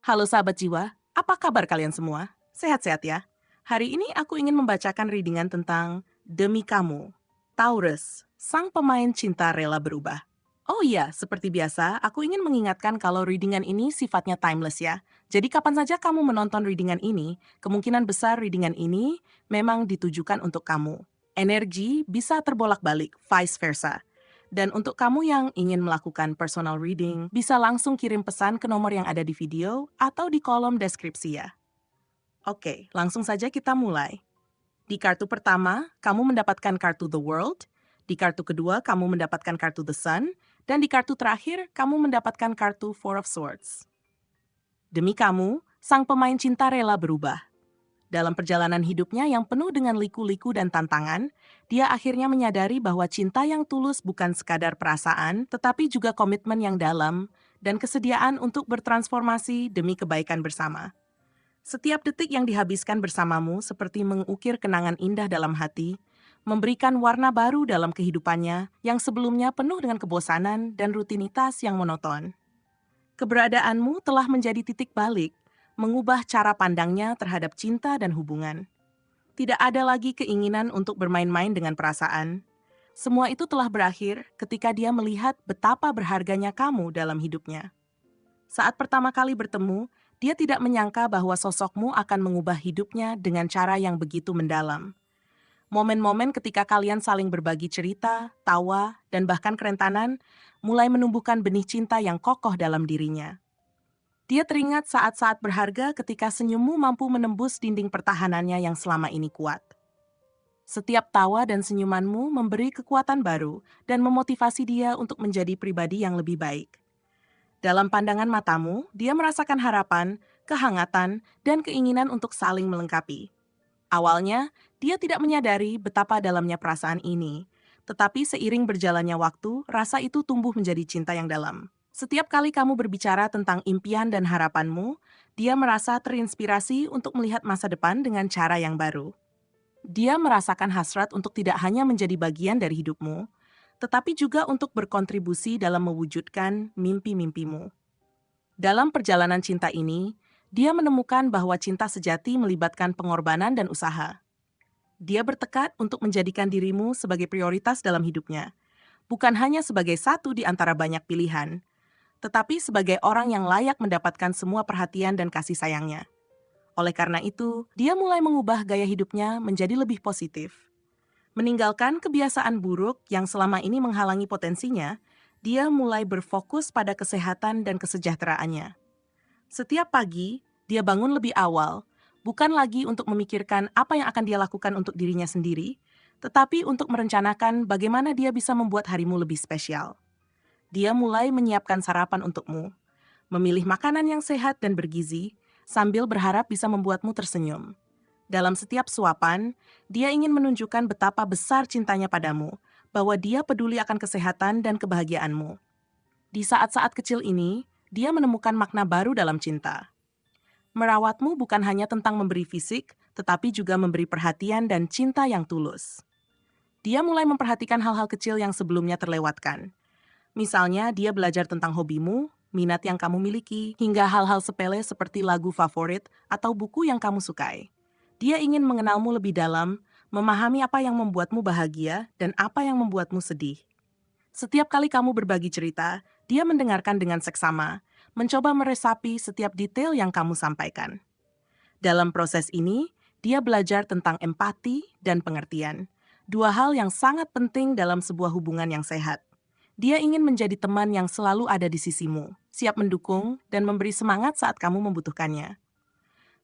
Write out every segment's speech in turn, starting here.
Halo sahabat jiwa, apa kabar kalian semua? Sehat-sehat ya? Hari ini aku ingin membacakan readingan tentang Demi Kamu, Taurus, sang pemain cinta rela berubah. Oh iya, seperti biasa, aku ingin mengingatkan kalau readingan ini sifatnya timeless ya. Jadi kapan saja kamu menonton readingan ini, kemungkinan besar readingan ini memang ditujukan untuk kamu. Energi bisa terbolak-balik, vice versa. Dan untuk kamu yang ingin melakukan personal reading, bisa langsung kirim pesan ke nomor yang ada di video atau di kolom deskripsi ya. Oke, langsung saja kita mulai. Di kartu pertama, kamu mendapatkan kartu The World, di kartu kedua, kamu mendapatkan kartu The Sun, dan di kartu terakhir, kamu mendapatkan kartu Four of Swords. Demi kamu, sang pemain cinta rela berubah. Dalam perjalanan hidupnya yang penuh dengan liku-liku dan tantangan, dia akhirnya menyadari bahwa cinta yang tulus bukan sekadar perasaan, tetapi juga komitmen yang dalam dan kesediaan untuk bertransformasi demi kebaikan bersama. Setiap detik yang dihabiskan bersamamu seperti mengukir kenangan indah dalam hati, memberikan warna baru dalam kehidupannya yang sebelumnya penuh dengan kebosanan dan rutinitas yang monoton. Keberadaanmu telah menjadi titik balik, mengubah cara pandangnya terhadap cinta dan hubungan. Tidak ada lagi keinginan untuk bermain-main dengan perasaan. Semua itu telah berakhir ketika dia melihat betapa berharganya kamu dalam hidupnya. Saat pertama kali bertemu, dia tidak menyangka bahwa sosokmu akan mengubah hidupnya dengan cara yang begitu mendalam. Momen-momen ketika kalian saling berbagi cerita, tawa, dan bahkan kerentanan mulai menumbuhkan benih cinta yang kokoh dalam dirinya. Dia teringat saat-saat berharga ketika senyummu mampu menembus dinding pertahanannya yang selama ini kuat. Setiap tawa dan senyumanmu memberi kekuatan baru dan memotivasi dia untuk menjadi pribadi yang lebih baik. Dalam pandangan matamu, dia merasakan harapan, kehangatan, dan keinginan untuk saling melengkapi. Awalnya, dia tidak menyadari betapa dalamnya perasaan ini, tetapi seiring berjalannya waktu, rasa itu tumbuh menjadi cinta yang dalam. Setiap kali kamu berbicara tentang impian dan harapanmu, dia merasa terinspirasi untuk melihat masa depan dengan cara yang baru. Dia merasakan hasrat untuk tidak hanya menjadi bagian dari hidupmu, tetapi juga untuk berkontribusi dalam mewujudkan mimpi-mimpimu. Dalam perjalanan cinta ini, dia menemukan bahwa cinta sejati melibatkan pengorbanan dan usaha. Dia bertekad untuk menjadikan dirimu sebagai prioritas dalam hidupnya, bukan hanya sebagai satu di antara banyak pilihan, tetapi sebagai orang yang layak mendapatkan semua perhatian dan kasih sayangnya. Oleh karena itu, dia mulai mengubah gaya hidupnya menjadi lebih positif. Meninggalkan kebiasaan buruk yang selama ini menghalangi potensinya, dia mulai berfokus pada kesehatan dan kesejahteraannya. Setiap pagi, dia bangun lebih awal, bukan lagi untuk memikirkan apa yang akan dia lakukan untuk dirinya sendiri, tetapi untuk merencanakan bagaimana dia bisa membuat harimu lebih spesial. Dia mulai menyiapkan sarapan untukmu, memilih makanan yang sehat dan bergizi, sambil berharap bisa membuatmu tersenyum. Dalam setiap suapan, dia ingin menunjukkan betapa besar cintanya padamu, bahwa dia peduli akan kesehatan dan kebahagiaanmu. Di saat-saat kecil ini, dia menemukan makna baru dalam cinta. Merawatmu bukan hanya tentang memberi fisik, tetapi juga memberi perhatian dan cinta yang tulus. Dia mulai memperhatikan hal-hal kecil yang sebelumnya terlewatkan. Misalnya, dia belajar tentang hobimu, minat yang kamu miliki, hingga hal-hal sepele seperti lagu favorit atau buku yang kamu sukai. Dia ingin mengenalmu lebih dalam, memahami apa yang membuatmu bahagia dan apa yang membuatmu sedih. Setiap kali kamu berbagi cerita, dia mendengarkan dengan seksama, mencoba meresapi setiap detail yang kamu sampaikan. Dalam proses ini, dia belajar tentang empati dan pengertian, dua hal yang sangat penting dalam sebuah hubungan yang sehat. Dia ingin menjadi teman yang selalu ada di sisimu, siap mendukung dan memberi semangat saat kamu membutuhkannya.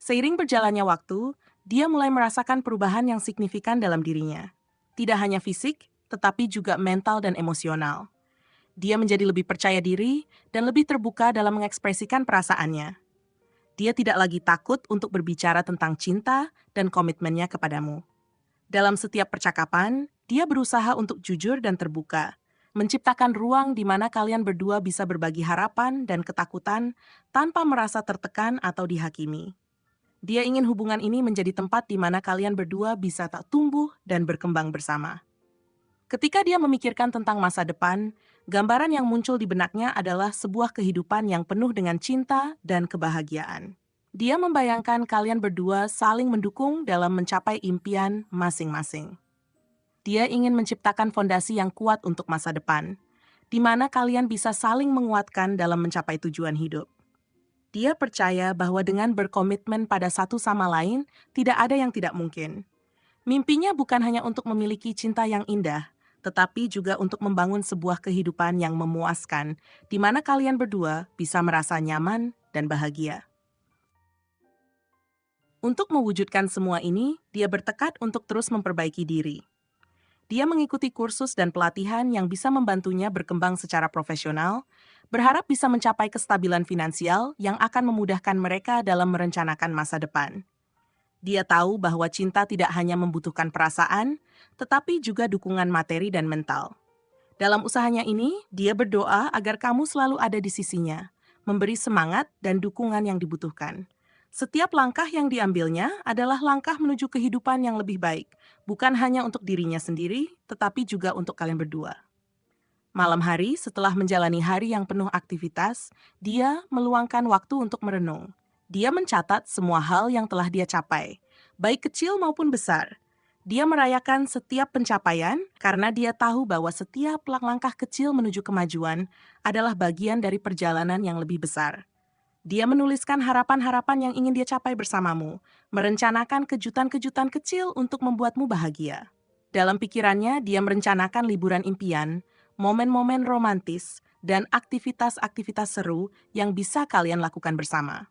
Seiring berjalannya waktu, dia mulai merasakan perubahan yang signifikan dalam dirinya. Tidak hanya fisik, tetapi juga mental dan emosional. Dia menjadi lebih percaya diri dan lebih terbuka dalam mengekspresikan perasaannya. Dia tidak lagi takut untuk berbicara tentang cinta dan komitmennya kepadamu. Dalam setiap percakapan, dia berusaha untuk jujur dan terbuka, menciptakan ruang di mana kalian berdua bisa berbagi harapan dan ketakutan tanpa merasa tertekan atau dihakimi. Dia ingin hubungan ini menjadi tempat di mana kalian berdua bisa tak tumbuh dan berkembang bersama. Ketika dia memikirkan tentang masa depan, Gambaran yang muncul di benaknya adalah sebuah kehidupan yang penuh dengan cinta dan kebahagiaan. Dia membayangkan kalian berdua saling mendukung dalam mencapai impian masing-masing. Dia ingin menciptakan fondasi yang kuat untuk masa depan, di mana kalian bisa saling menguatkan dalam mencapai tujuan hidup. Dia percaya bahwa dengan berkomitmen pada satu sama lain, tidak ada yang tidak mungkin. Mimpinya bukan hanya untuk memiliki cinta yang indah, tetapi juga untuk membangun sebuah kehidupan yang memuaskan, di mana kalian berdua bisa merasa nyaman dan bahagia. Untuk mewujudkan semua ini, dia bertekad untuk terus memperbaiki diri. Dia mengikuti kursus dan pelatihan yang bisa membantunya berkembang secara profesional, berharap bisa mencapai kestabilan finansial yang akan memudahkan mereka dalam merencanakan masa depan. Dia tahu bahwa cinta tidak hanya membutuhkan perasaan, tetapi juga dukungan materi dan mental. Dalam usahanya ini, dia berdoa agar kamu selalu ada di sisinya, memberi semangat dan dukungan yang dibutuhkan. Setiap langkah yang diambilnya adalah langkah menuju kehidupan yang lebih baik, bukan hanya untuk dirinya sendiri, tetapi juga untuk kalian berdua. Malam hari, setelah menjalani hari yang penuh aktivitas, dia meluangkan waktu untuk merenung. Dia mencatat semua hal yang telah dia capai, baik kecil maupun besar. Dia merayakan setiap pencapaian karena dia tahu bahwa setiap langkah kecil menuju kemajuan adalah bagian dari perjalanan yang lebih besar. Dia menuliskan harapan-harapan yang ingin dia capai bersamamu, merencanakan kejutan-kejutan kecil untuk membuatmu bahagia. Dalam pikirannya, dia merencanakan liburan impian, momen-momen romantis, dan aktivitas-aktivitas seru yang bisa kalian lakukan bersama.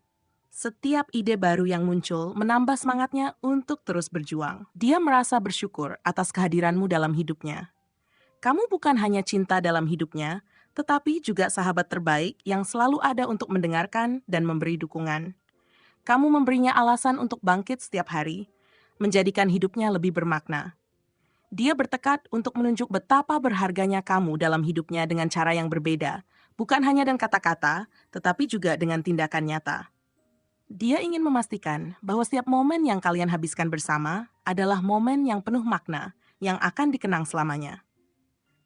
Setiap ide baru yang muncul menambah semangatnya untuk terus berjuang. Dia merasa bersyukur atas kehadiranmu dalam hidupnya. Kamu bukan hanya cinta dalam hidupnya, tetapi juga sahabat terbaik yang selalu ada untuk mendengarkan dan memberi dukungan. Kamu memberinya alasan untuk bangkit setiap hari, menjadikan hidupnya lebih bermakna. Dia bertekad untuk menunjuk betapa berharganya kamu dalam hidupnya dengan cara yang berbeda, bukan hanya dengan kata-kata, tetapi juga dengan tindakan nyata. Dia ingin memastikan bahwa setiap momen yang kalian habiskan bersama adalah momen yang penuh makna, yang akan dikenang selamanya.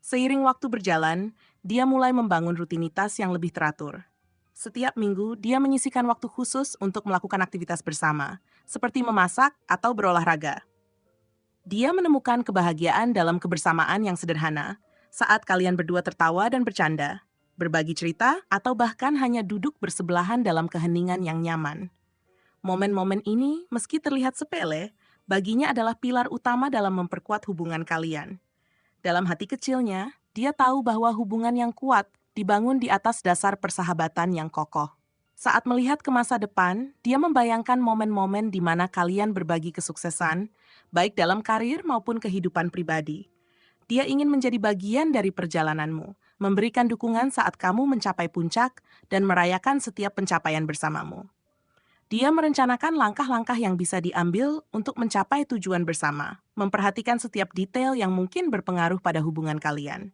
Seiring waktu berjalan, dia mulai membangun rutinitas yang lebih teratur. Setiap minggu, dia menyisihkan waktu khusus untuk melakukan aktivitas bersama, seperti memasak atau berolahraga. Dia menemukan kebahagiaan dalam kebersamaan yang sederhana, saat kalian berdua tertawa dan bercanda, berbagi cerita, atau bahkan hanya duduk bersebelahan dalam keheningan yang nyaman. Momen-momen ini, meski terlihat sepele, baginya adalah pilar utama dalam memperkuat hubungan kalian. Dalam hati kecilnya, dia tahu bahwa hubungan yang kuat dibangun di atas dasar persahabatan yang kokoh. Saat melihat ke masa depan, dia membayangkan momen-momen di mana kalian berbagi kesuksesan, baik dalam karir maupun kehidupan pribadi. Dia ingin menjadi bagian dari perjalananmu, memberikan dukungan saat kamu mencapai puncak, dan merayakan setiap pencapaian bersamamu. Dia merencanakan langkah-langkah yang bisa diambil untuk mencapai tujuan bersama, memperhatikan setiap detail yang mungkin berpengaruh pada hubungan kalian.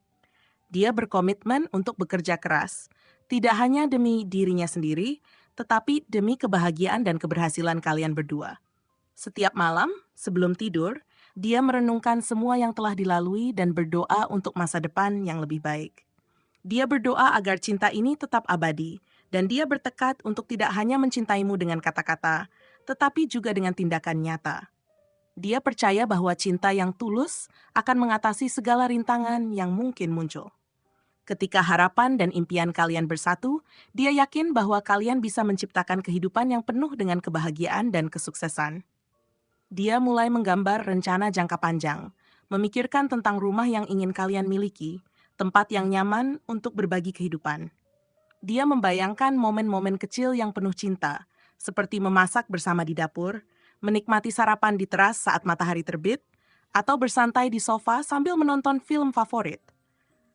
Dia berkomitmen untuk bekerja keras, tidak hanya demi dirinya sendiri, tetapi demi kebahagiaan dan keberhasilan kalian berdua. Setiap malam, sebelum tidur, dia merenungkan semua yang telah dilalui dan berdoa untuk masa depan yang lebih baik. Dia berdoa agar cinta ini tetap abadi, dan dia bertekad untuk tidak hanya mencintaimu dengan kata-kata, tetapi juga dengan tindakan nyata. Dia percaya bahwa cinta yang tulus akan mengatasi segala rintangan yang mungkin muncul. Ketika harapan dan impian kalian bersatu, dia yakin bahwa kalian bisa menciptakan kehidupan yang penuh dengan kebahagiaan dan kesuksesan. Dia mulai menggambar rencana jangka panjang, memikirkan tentang rumah yang ingin kalian miliki, tempat yang nyaman untuk berbagi kehidupan. Dia membayangkan momen-momen kecil yang penuh cinta, seperti memasak bersama di dapur, menikmati sarapan di teras saat matahari terbit, atau bersantai di sofa sambil menonton film favorit.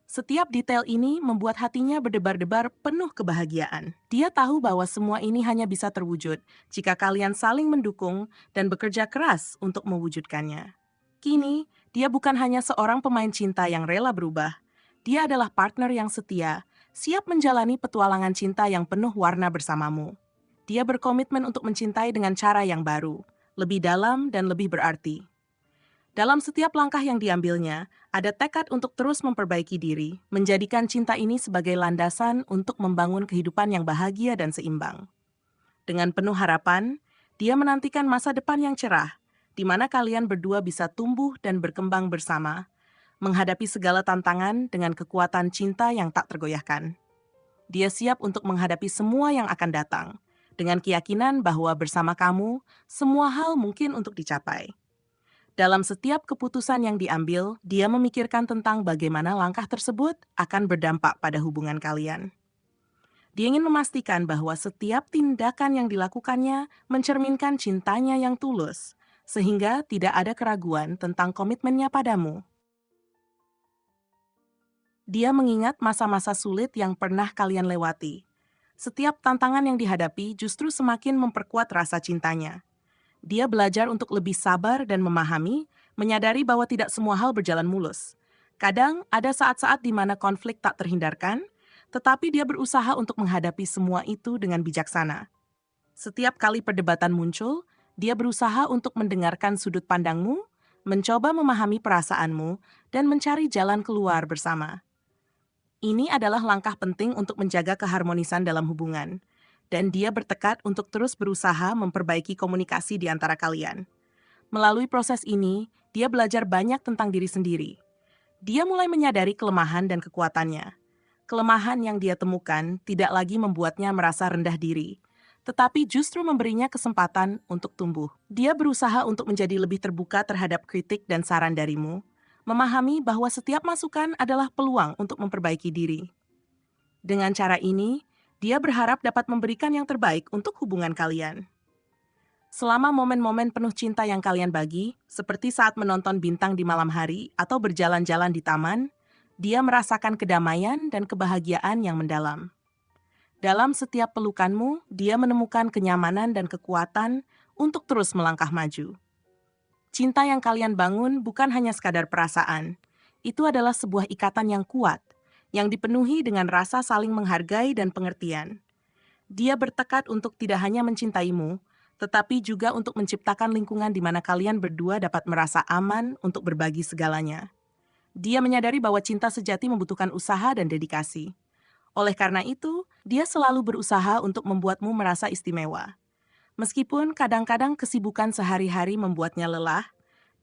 Setiap detail ini membuat hatinya berdebar-debar penuh kebahagiaan. Dia tahu bahwa semua ini hanya bisa terwujud jika kalian saling mendukung dan bekerja keras untuk mewujudkannya. Kini, dia bukan hanya seorang pemain cinta yang rela berubah. Dia adalah partner yang setia, siap menjalani petualangan cinta yang penuh warna bersamamu. Dia berkomitmen untuk mencintai dengan cara yang baru, lebih dalam dan lebih berarti. Dalam setiap langkah yang diambilnya, ada tekad untuk terus memperbaiki diri, menjadikan cinta ini sebagai landasan untuk membangun kehidupan yang bahagia dan seimbang. Dengan penuh harapan, dia menantikan masa depan yang cerah, di mana kalian berdua bisa tumbuh dan berkembang bersama, menghadapi segala tantangan dengan kekuatan cinta yang tak tergoyahkan. Dia siap untuk menghadapi semua yang akan datang, dengan keyakinan bahwa bersama kamu, semua hal mungkin untuk dicapai. Dalam setiap keputusan yang diambil, dia memikirkan tentang bagaimana langkah tersebut akan berdampak pada hubungan kalian. Dia ingin memastikan bahwa setiap tindakan yang dilakukannya mencerminkan cintanya yang tulus, sehingga tidak ada keraguan tentang komitmennya padamu. Dia mengingat masa-masa sulit yang pernah kalian lewati. Setiap tantangan yang dihadapi justru semakin memperkuat rasa cintanya. Dia belajar untuk lebih sabar dan memahami, menyadari bahwa tidak semua hal berjalan mulus. Kadang ada saat-saat di mana konflik tak terhindarkan, tetapi dia berusaha untuk menghadapi semua itu dengan bijaksana. Setiap kali perdebatan muncul, dia berusaha untuk mendengarkan sudut pandangmu, mencoba memahami perasaanmu, dan mencari jalan keluar bersama. Ini adalah langkah penting untuk menjaga keharmonisan dalam hubungan, dan dia bertekad untuk terus berusaha memperbaiki komunikasi di antara kalian. Melalui proses ini, dia belajar banyak tentang diri sendiri. Dia mulai menyadari kelemahan dan kekuatannya. Kelemahan yang dia temukan tidak lagi membuatnya merasa rendah diri, tetapi justru memberinya kesempatan untuk tumbuh. Dia berusaha untuk menjadi lebih terbuka terhadap kritik dan saran darimu, memahami bahwa setiap masukan adalah peluang untuk memperbaiki diri. Dengan cara ini, dia berharap dapat memberikan yang terbaik untuk hubungan kalian. Selama momen-momen penuh cinta yang kalian bagi, seperti saat menonton bintang di malam hari atau berjalan-jalan di taman, dia merasakan kedamaian dan kebahagiaan yang mendalam. Dalam setiap pelukanmu, dia menemukan kenyamanan dan kekuatan untuk terus melangkah maju. Cinta yang kalian bangun bukan hanya sekadar perasaan. Itu adalah sebuah ikatan yang kuat, yang dipenuhi dengan rasa saling menghargai dan pengertian. Dia bertekad untuk tidak hanya mencintaimu, tetapi juga untuk menciptakan lingkungan di mana kalian berdua dapat merasa aman untuk berbagi segalanya. Dia menyadari bahwa cinta sejati membutuhkan usaha dan dedikasi. Oleh karena itu, dia selalu berusaha untuk membuatmu merasa istimewa. Meskipun kadang-kadang kesibukan sehari-hari membuatnya lelah,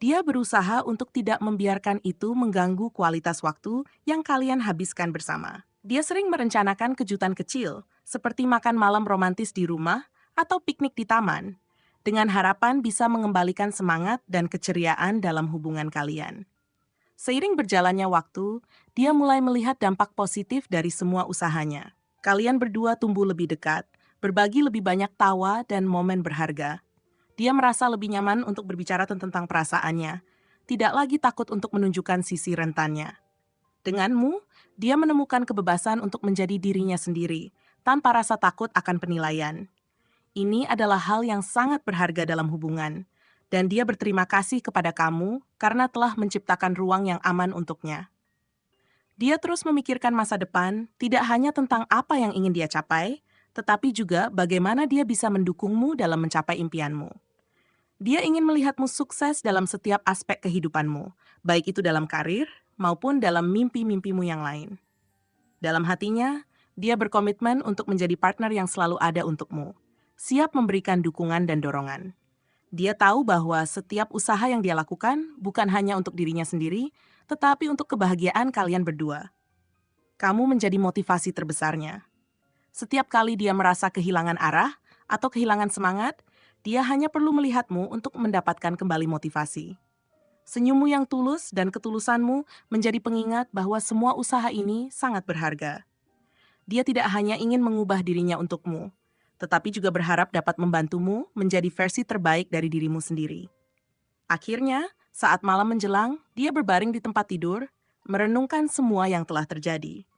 dia berusaha untuk tidak membiarkan itu mengganggu kualitas waktu yang kalian habiskan bersama. Dia sering merencanakan kejutan kecil, seperti makan malam romantis di rumah atau piknik di taman, dengan harapan bisa mengembalikan semangat dan keceriaan dalam hubungan kalian. Seiring berjalannya waktu, dia mulai melihat dampak positif dari semua usahanya. Kalian berdua tumbuh lebih dekat, berbagi lebih banyak tawa dan momen berharga. Dia merasa lebih nyaman untuk berbicara tentang perasaannya, tidak lagi takut untuk menunjukkan sisi rentannya. Denganmu, dia menemukan kebebasan untuk menjadi dirinya sendiri, tanpa rasa takut akan penilaian. Ini adalah hal yang sangat berharga dalam hubungan, dan dia berterima kasih kepada kamu karena telah menciptakan ruang yang aman untuknya. Dia terus memikirkan masa depan, tidak hanya tentang apa yang ingin dia capai, tetapi juga bagaimana dia bisa mendukungmu dalam mencapai impianmu. Dia ingin melihatmu sukses dalam setiap aspek kehidupanmu, baik itu dalam karir maupun dalam mimpi-mimpimu yang lain. Dalam hatinya, dia berkomitmen untuk menjadi partner yang selalu ada untukmu, siap memberikan dukungan dan dorongan. Dia tahu bahwa setiap usaha yang dia lakukan bukan hanya untuk dirinya sendiri, tetapi untuk kebahagiaan kalian berdua. Kamu menjadi motivasi terbesarnya. Setiap kali dia merasa kehilangan arah atau kehilangan semangat, dia hanya perlu melihatmu untuk mendapatkan kembali motivasi. Senyummu yang tulus dan ketulusanmu menjadi pengingat bahwa semua usaha ini sangat berharga. Dia tidak hanya ingin mengubah dirinya untukmu, tetapi juga berharap dapat membantumu menjadi versi terbaik dari dirimu sendiri. Akhirnya, saat malam menjelang, dia berbaring di tempat tidur, merenungkan semua yang telah terjadi.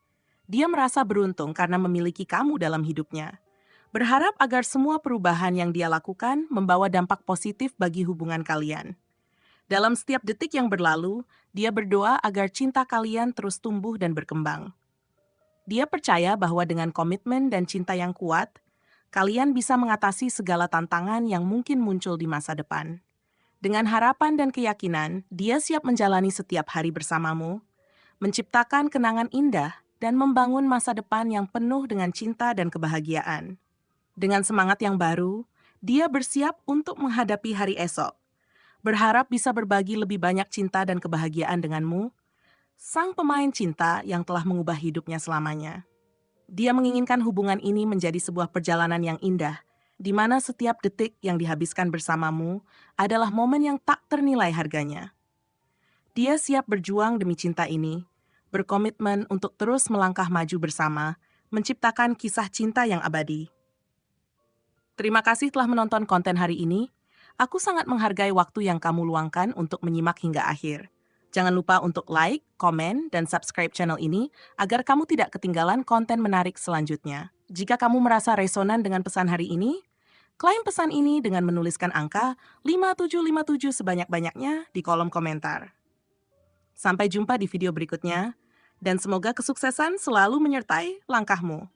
Dia merasa beruntung karena memiliki kamu dalam hidupnya. Berharap agar semua perubahan yang dia lakukan membawa dampak positif bagi hubungan kalian. Dalam setiap detik yang berlalu, dia berdoa agar cinta kalian terus tumbuh dan berkembang. Dia percaya bahwa dengan komitmen dan cinta yang kuat, kalian bisa mengatasi segala tantangan yang mungkin muncul di masa depan. Dengan harapan dan keyakinan, dia siap menjalani setiap hari bersamamu, menciptakan kenangan indah, dan membangun masa depan yang penuh dengan cinta dan kebahagiaan. Dengan semangat yang baru, dia bersiap untuk menghadapi hari esok, berharap bisa berbagi lebih banyak cinta dan kebahagiaan denganmu, sang pemain cinta yang telah mengubah hidupnya selamanya. Dia menginginkan hubungan ini menjadi sebuah perjalanan yang indah, di mana setiap detik yang dihabiskan bersamamu adalah momen yang tak ternilai harganya. Dia siap berjuang demi cinta ini, berkomitmen untuk terus melangkah maju bersama, menciptakan kisah cinta yang abadi. Terima kasih telah menonton konten hari ini. Aku sangat menghargai waktu yang kamu luangkan untuk menyimak hingga akhir. Jangan lupa untuk like, komen, dan subscribe channel ini agar kamu tidak ketinggalan konten menarik selanjutnya. Jika kamu merasa resonan dengan pesan hari ini, klaim pesan ini dengan menuliskan angka 5757 sebanyak-banyaknya di kolom komentar. Sampai jumpa di video berikutnya, dan semoga kesuksesan selalu menyertai langkahmu.